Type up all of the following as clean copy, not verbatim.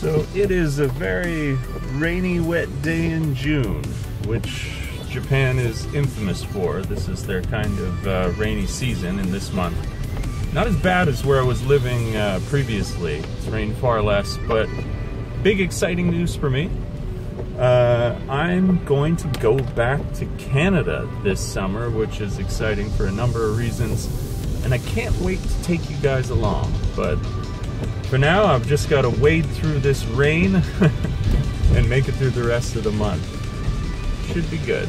So it is a very rainy, wet day in June, which Japan is infamous for. This is their kind of rainy season in this month. Not as bad as where I was living previously. It's rained far less, but big exciting news for me. I'm going to go back to Canada this summer, which is exciting for a number of reasons, and I can't wait to take you guys along. But for now, I've just got to wade through this rain and make it through the rest of the month. Should be good.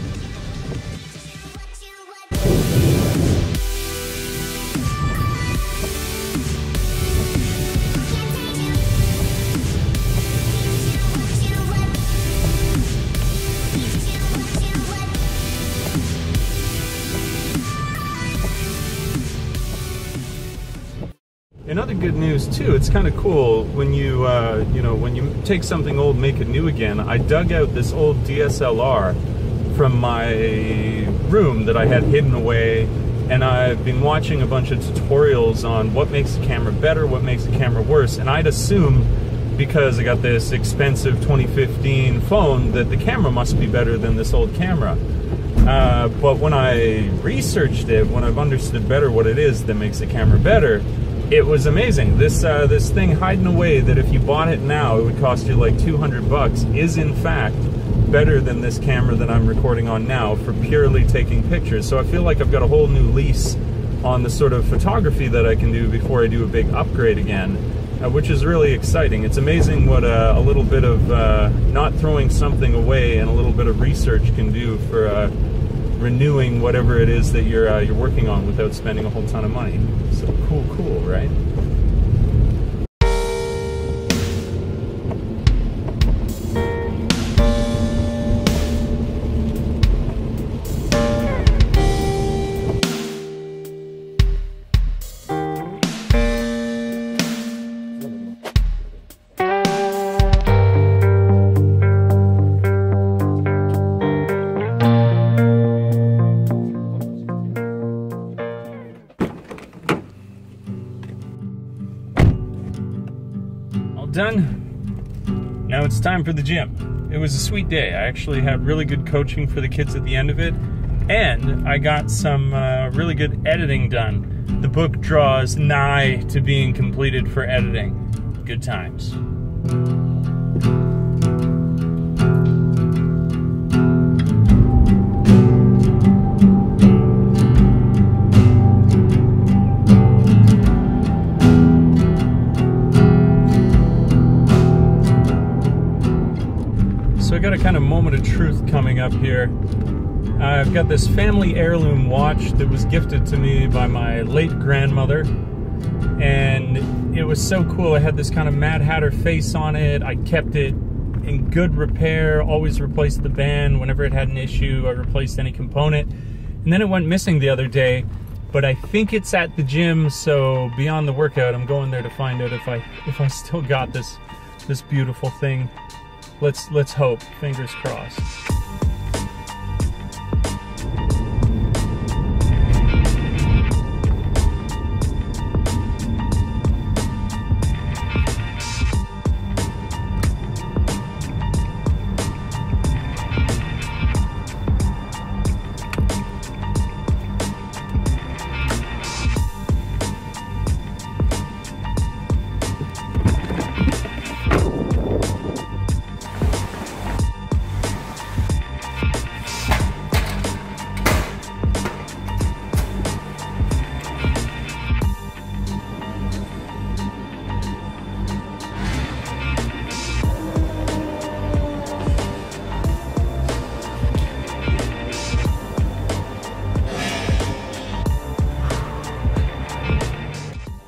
And other good news too, it's kind of cool when you, when you take something old, make it new again. I dug out this old DSLR from my room that I had hidden away, and I've been watching a bunch of tutorials on what makes a camera better, what makes a camera worse, and I'd assume, because I got this expensive 2015 phone, that the camera must be better than this old camera. But when I researched it, when I've understood better what it is that makes the camera better, it was amazing. This thing hiding away that if you bought it now it would cost you like 200 bucks is in fact better than this camera that I'm recording on now for purely taking pictures. So I feel like I've got a whole new lease on the sort of photography that I can do before I do a big upgrade again, which is really exciting. It's amazing what a little bit of not throwing something away and a little bit of research can do for renewing whatever it is that you're working on without spending a whole ton of money. So cool, right? Done. Now it's time for the gym. It was a sweet day. I actually had really good coaching for the kids at the end of it, and I got some really good editing done. The book draws nigh to being completed for editing. Good times. So I got a kind of moment of truth coming up here. I've got this family heirloom watch that was gifted to me by my late grandmother, and it was so cool. I had this kind of Mad Hatter face on it. I kept it in good repair, always replaced the band whenever it had an issue. I replaced any component, and then it went missing the other day, but I think it's at the gym, so beyond the workout, I'm going there to find out if I still got this beautiful thing. Let's hope. Fingers crossed.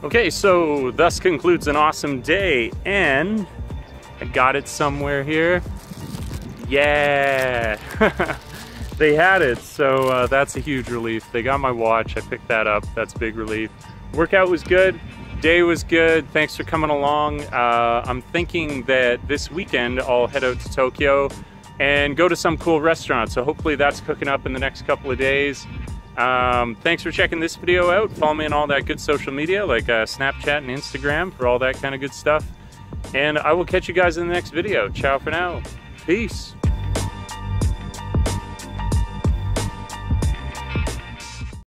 Okay, so thus concludes an awesome day, and I got it somewhere here. Yeah, they had it, so that's a huge relief. They got my watch, I picked that up, that's a big relief. Workout was good, day was good, thanks for coming along. I'm thinking that this weekend I'll head out to Tokyo and go to some cool restaurant, so hopefully that's cooking up in the next couple of days. Thanks for checking this video out. Follow me on all that good social media like Snapchat and Instagram for all that kind of good stuff. And I will catch you guys in the next video. Ciao for now. Peace.